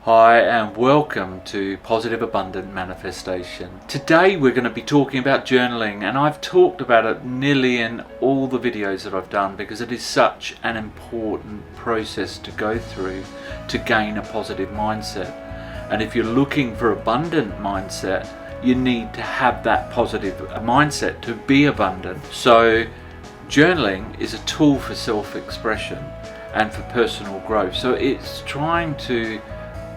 Hi and welcome to Positive Abundant Manifestation. Today we're going to be talking about journaling, and I've talked about it nearly in all the videos that I've done because it is such an important process to go through to gain a positive mindset. And if you're looking for abundant mindset, you need to have that positive mindset to be abundant. So journaling is a tool for self-expression and for personal growth. So it's trying to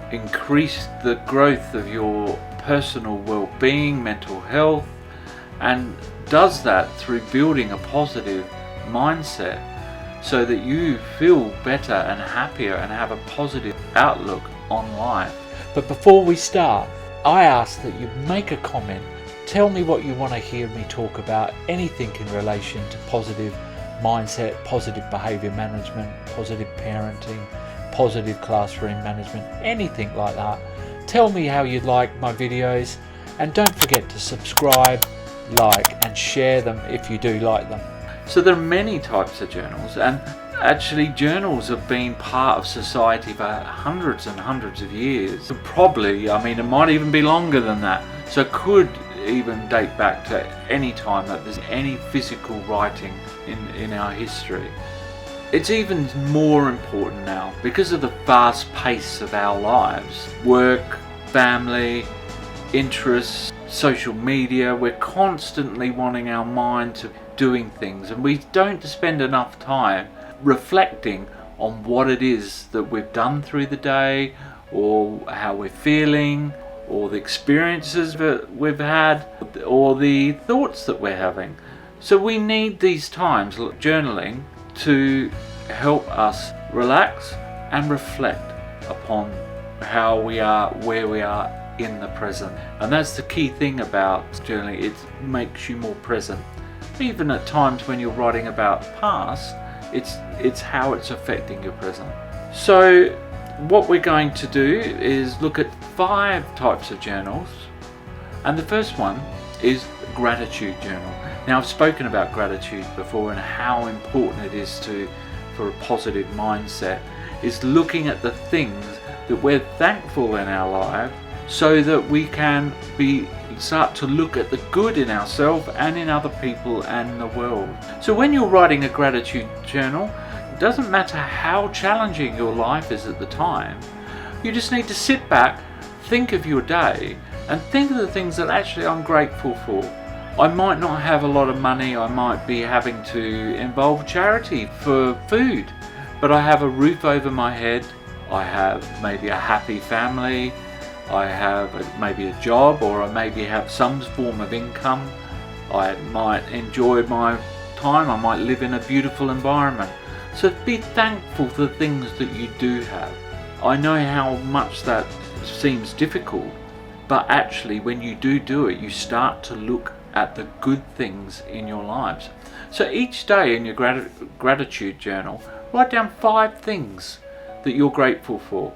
increase the growth of your personal well-being, mental health, and does that through building a positive mindset so that you feel better and happier and have a positive outlook on life. But before we start, I ask that you make a comment. Tell me what you want to hear me talk about, anything in relation to positive mindset, positive behavior management, positive parenting, positive classroom management, anything like that. Tell me how you like my videos, and don't forget to subscribe, like and share them if you do like them. So there are many types of journals, and actually journals have been part of society for hundreds and hundreds of years. Probably, it might even be longer than that. So it could even date back to any time that there's any physical writing in our history. It's even more important now because of the fast pace of our lives. Work, family, interests, social media. We're constantly wanting our mind to doing things, and we don't spend enough time reflecting on what it is that we've done through the day, or how we're feeling, or the experiences that we've had, or the thoughts that we're having. So we need these times, journaling, to help us relax and reflect upon how we are, where we are in the present. And that's the key thing about journaling. It makes you more present. Even at times when you're writing about past, it's how it's affecting your present. So what we're going to do is look at 5 types of journals, and the first one is gratitude journal. Now, I've spoken about gratitude before and how important it is for a positive mindset, is looking at the things that we're thankful in our life so that we can start to look at the good in ourselves and in other people and the world. So when you're writing a gratitude journal, it doesn't matter how challenging your life is at the time, you just need to sit back, think of your day, and think of the things that actually I'm grateful for. I might not have a lot of money, I might be having to involve charity for food, but I have a roof over my head, I have maybe a happy family, I have maybe a job, or I maybe have some form of income, I might enjoy my time, I might live in a beautiful environment. So be thankful for the things that you do have. I know how much that seems difficult, but actually when you do it, you start to look at the good things in your lives. So each day in your gratitude journal, write down 5 things that you're grateful for.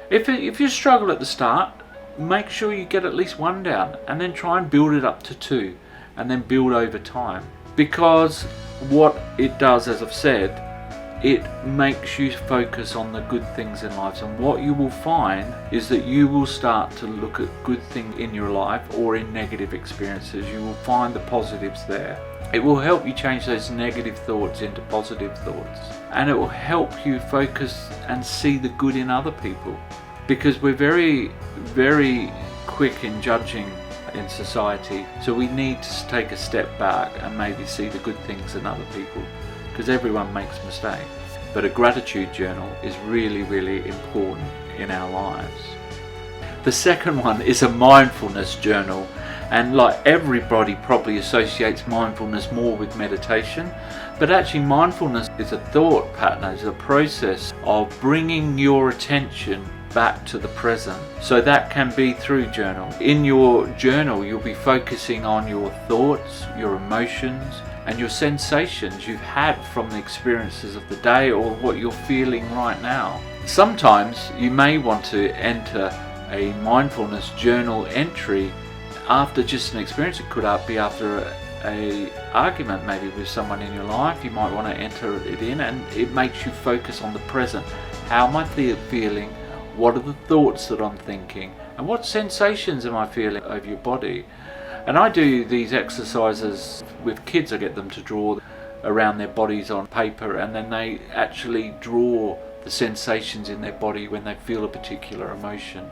If you struggle at the start, make sure you get at least 1 down, and then try and build it up to 2, and then build over time. Because what it does, as I've said, it makes you focus on the good things in life, and what you will find is that you will start to look at good things in your life or in negative experiences. You will find the positives there. It will help you change those negative thoughts into positive thoughts, and it will help you focus and see the good in other people, because we're very, very quick in judging in society. So we need to take a step back and maybe see the good things in other people, because everyone makes mistakes. But a gratitude journal is really, really important in our lives. The second one is a mindfulness journal, and like everybody probably associates mindfulness more with meditation, but actually mindfulness is a thought pattern, is a process of bringing your attention back to the present. So that can be through journal. In your journal, you'll be focusing on your thoughts, your emotions, and your sensations you've had from the experiences of the day or what you're feeling right now. Sometimes you may want to enter a mindfulness journal entry after just an experience. It could be after a argument maybe with someone in your life. You might want to enter it in, and it makes you focus on the present. How am I feeling? What are the thoughts that I'm thinking? And what sensations am I feeling over your body? And I do these exercises with kids. I get them to draw around their bodies on paper, and then they actually draw the sensations in their body when they feel a particular emotion.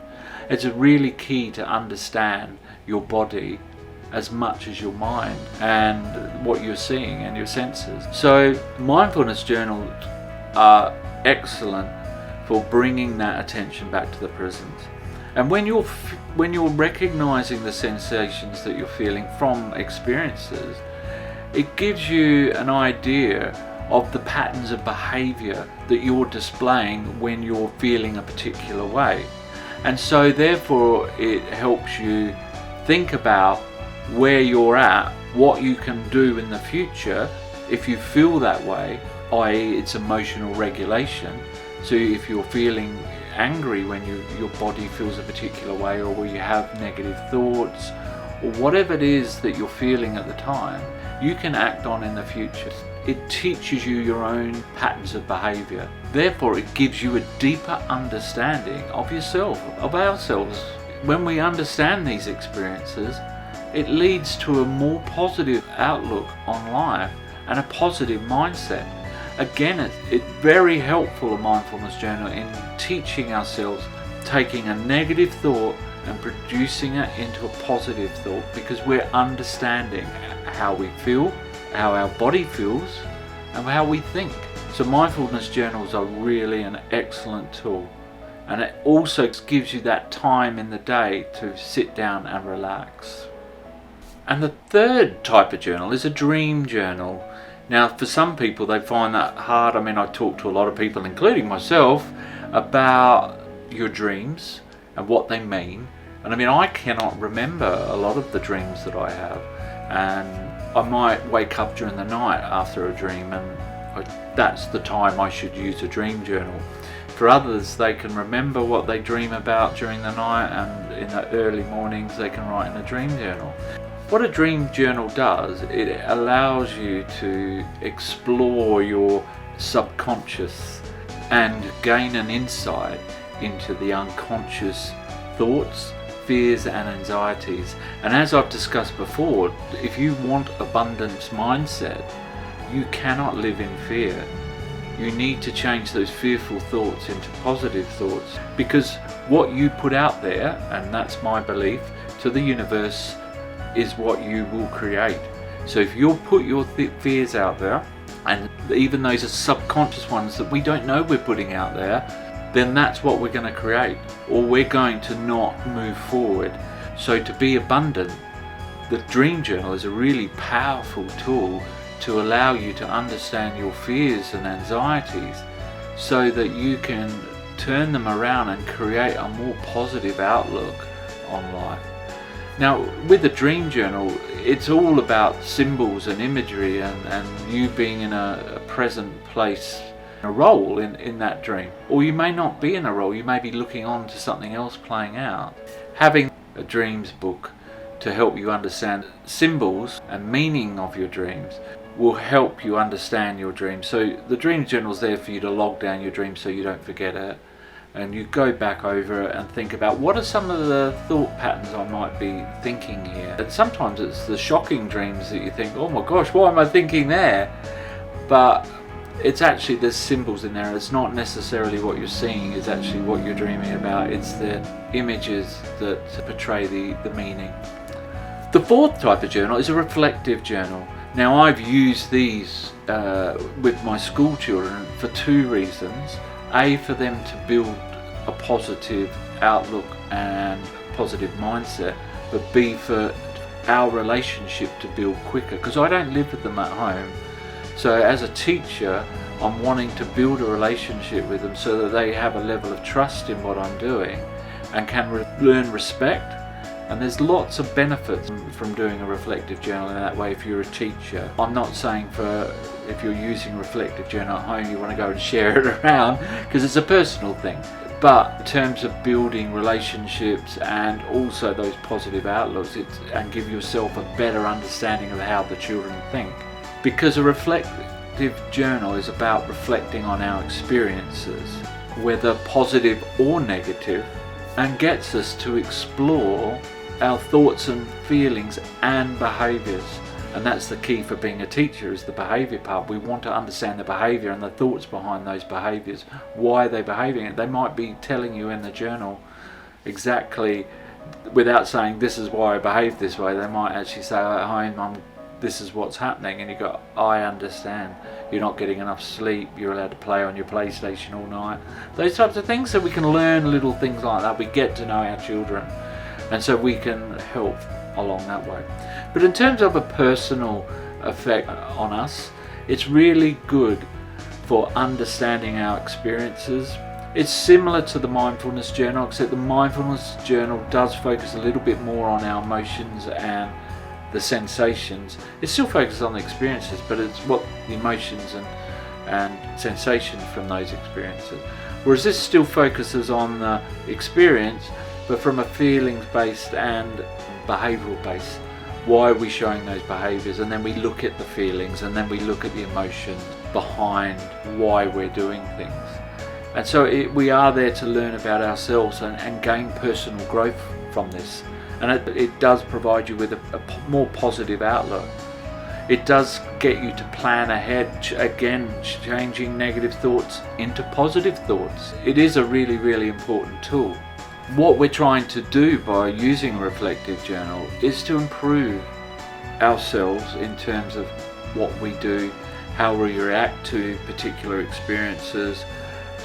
It's really key to understand your body as much as your mind and what you're seeing and your senses. So mindfulness journals are excellent for bringing that attention back to the present. And when you're recognizing the sensations that you're feeling from experiences, it gives you an idea of the patterns of behavior that you're displaying when you're feeling a particular way. And so therefore it helps you think about where you're at, what you can do in the future if you feel that way, i.e. it's emotional regulation. So if you're feeling angry when your body feels a particular way, or where you have negative thoughts, or whatever it is that you're feeling at the time, you can act on in the future. It teaches you your own patterns of behavior. Therefore, it gives you a deeper understanding of yourself, of ourselves. When we understand these experiences, it leads to a more positive outlook on life and a positive mindset. Again, it's very helpful, a mindfulness journal, in teaching ourselves, taking a negative thought and producing it into a positive thought, because we're understanding how we feel, how our body feels, and how we think. So mindfulness journals are really an excellent tool, and it also gives you that time in the day to sit down and relax. And the third type of journal is a dream journal. Now, for some people, they find that hard. I mean, I talk to a lot of people, including myself, about your dreams and what they mean. And I mean, I cannot remember a lot of the dreams that I have. And I might wake up during the night after a dream, and that's the time I should use a dream journal. For others, they can remember what they dream about during the night, and in the early mornings they can write in a dream journal. What a dream journal does, it allows you to explore your subconscious and gain an insight into the unconscious thoughts, fears and anxieties. And as I've discussed before, if you want abundance mindset, you cannot live in fear. You need to change those fearful thoughts into positive thoughts, because what you put out there, and that's my belief, to the universe, is what you will create. So if you'll put your fears out there, and even those are subconscious ones that we don't know we're putting out there, then that's what we're going to create, or we're going to not move forward. So to be abundant, the dream journal is a really powerful tool to allow you to understand your fears and anxieties, so that you can turn them around and create a more positive outlook on life. Now, with the dream journal, it's all about symbols and imagery, and you being in a present place, a role in that dream. Or you may not be in a role, you may be looking on to something else playing out. Having a dreams book to help you understand symbols and meaning of your dreams will help you understand your dreams. So the dream journal is there for you to log down your dreams so you don't forget it. And you go back over it and think about, what are some of the thought patterns I might be thinking here? And sometimes it's the shocking dreams that you think, oh my gosh, what am I thinking there? But it's actually, there's symbols in there. It's not necessarily what you're seeing, it's actually what you're dreaming about. It's the images that portray the meaning. The fourth type of journal is a reflective journal. Now, I've used these with my school children for two reasons. A, for them to build a positive outlook and positive mindset, but B, for our relationship to build quicker, because I don't live with them at home. So as a teacher, I'm wanting to build a relationship with them so that they have a level of trust in what I'm doing and can learn respect. And there's lots of benefits from doing a reflective journal in that way if you're a teacher. I'm not saying for if you're using reflective journal at home you want to go and share it around, because it's a personal thing. But in terms of building relationships and also those positive outlooks, and give yourself a better understanding of how the children think. Because a reflective journal is about reflecting on our experiences. whether positive or negative, and gets us to explore our thoughts and feelings and behaviours. And that's the key for being a teacher, is the behaviour part. We want to understand the behaviour and the thoughts behind those behaviours. Why are they behaving it? They might be telling you in the journal exactly, without saying this is why I behave this way. They might actually say, "Hi Mum, this is what's happening," and you go, "I understand. You're not getting enough sleep. You're allowed to play on your PlayStation all night." Those types of things. So we can learn little things like that. We get to know our children, and so we can help along that way. But in terms of a personal effect on us, it's really good for understanding our experiences. It's similar to the mindfulness journal, except the mindfulness journal does focus a little bit more on our emotions and the sensations. It still focuses on the experiences, but it's what the emotions and sensations from those experiences. Whereas this still focuses on the experience, but from a feelings based and behavioural based. Why are we showing those behaviours? And then we look at the feelings, and then we look at the emotions behind why we're doing things. And so we are there to learn about ourselves and gain personal growth from this. And it does provide you with a more positive outlook. It does get you to plan ahead, again, changing negative thoughts into positive thoughts. It is a really, really important tool. What we're trying to do by using a reflective journal is to improve ourselves in terms of what we do, how we react to particular experiences,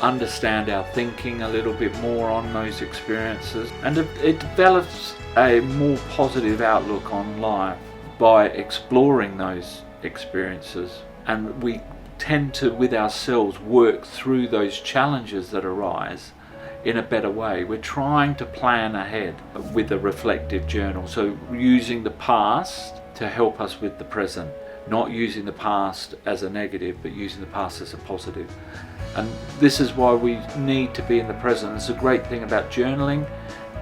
understand our thinking a little bit more on those experiences, and it develops a more positive outlook on life by exploring those experiences. And we tend to, with ourselves, work through those challenges that arise in a better way. We're trying to plan ahead with a reflective journal, so using the past to help us with the present, not using the past as a negative, but using the past as a positive. And this is why we need to be in the present. It's a great thing about journaling.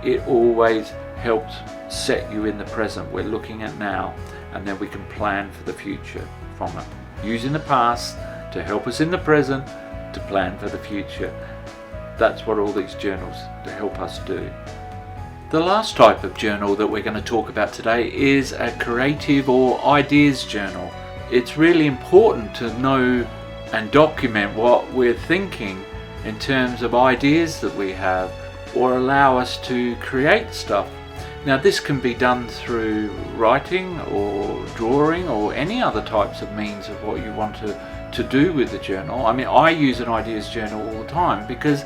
It always helps set you in the present. We're looking at now, and then we can plan for the future from it. Using the past to help us in the present to plan for the future. That's what all these journals to help us do. The last type of journal that we're going to talk about today is a creative or ideas journal. It's really important to know and document what we're thinking in terms of ideas that we have, or allow us to create stuff. Now this can be done through writing or drawing or any other types of means of what you want to do with the journal. I mean, I use an ideas journal all the time because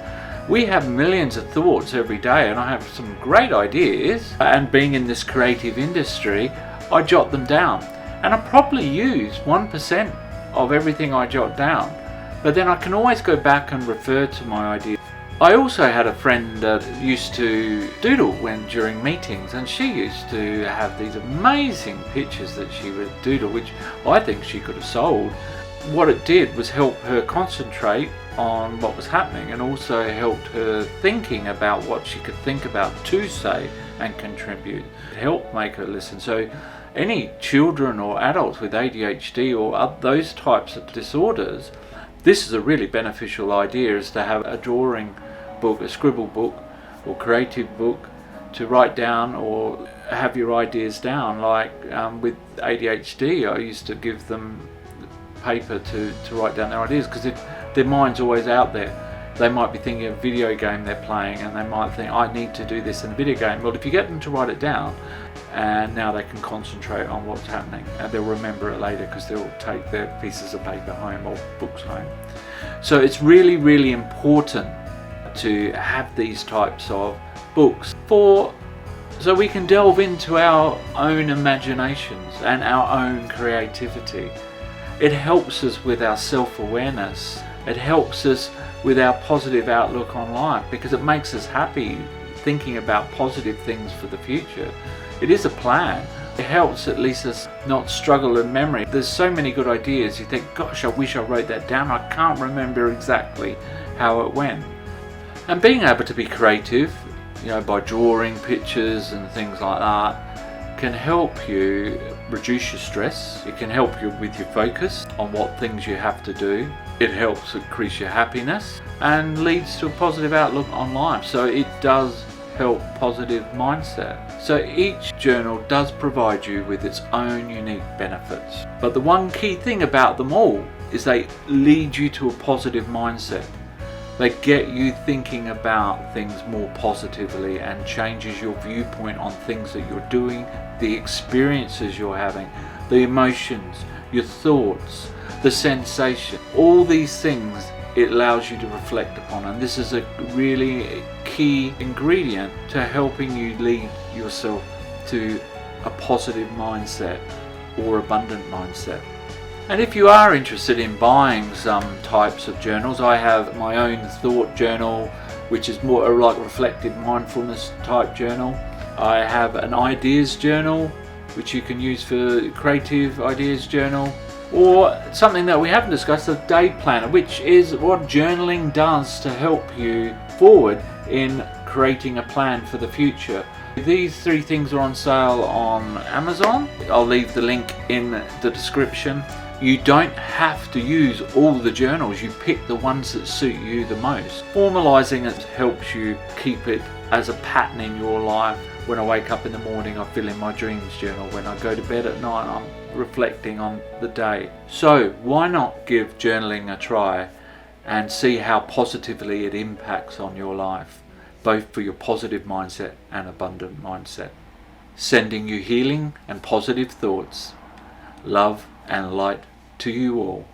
we have millions of thoughts every day, and I have some great ideas, and being in this creative industry, I jot them down, and I probably use 1% of everything I jot down, but then I can always go back and refer to my ideas. I also had a friend that used to doodle during meetings, and she used to have these amazing pictures that she would doodle, which I think she could have sold. What it did was help her concentrate on what was happening, and also helped her thinking about what she could think about to say and contribute. It helped make her listen. So any children or adults with ADHD or those types of disorders, this is a really beneficial idea, is to have a drawing book, a scribble book or creative book to write down or have your ideas down. Like with ADHD, I used to give them paper to write down their ideas, because if their mind's always out there, they might be thinking of a video game they're playing, and they might think, I need to do this in the video game. Well, if you get them to write it down, and now they can concentrate on what's happening, and they'll remember it later because they'll take their pieces of paper home or books home. So it's really, really important to have these types of books so we can delve into our own imaginations and our own creativity. It helps us with our self-awareness. It helps us with our positive outlook on life, because it makes us happy thinking about positive things for the future. It is a plan. It helps at least us not struggle in memory. There's so many good ideas. You think, gosh, I wish I wrote that down. I can't remember exactly how it went. And being able to be creative, by drawing pictures and things like that, can help you reduce your stress. It can help you with your focus on what things you have to do. It helps increase your happiness and leads to a positive outlook on life. So it does help positive mindset. So each journal does provide you with its own unique benefits. But the one key thing about them all is they lead you to a positive mindset. They get you thinking about things more positively and changes your viewpoint on things that you're doing, the experiences you're having, the emotions, your thoughts, the sensation. All these things it allows you to reflect upon, and this is a really key ingredient to helping you lead yourself to a positive mindset or abundant mindset. And if you are interested in buying some types of journals, I have my own thought journal, which is more like reflective mindfulness type journal. I have an ideas journal, which you can use for creative ideas journal, or something that we haven't discussed, a day planner, which is what journaling does to help you forward in creating a plan for the future. These three things are on sale on Amazon. I'll leave the link in the description. You don't have to use all the journals. You pick the ones that suit you the most. Formalizing it helps you keep it as a pattern in your life. When I wake up in the morning, I fill in my dreams journal. When I go to bed at night, I'm reflecting on the day. So why not give journaling a try and see how positively it impacts on your life, both for your positive mindset and abundant mindset. Sending you healing and positive thoughts, love and light to you all.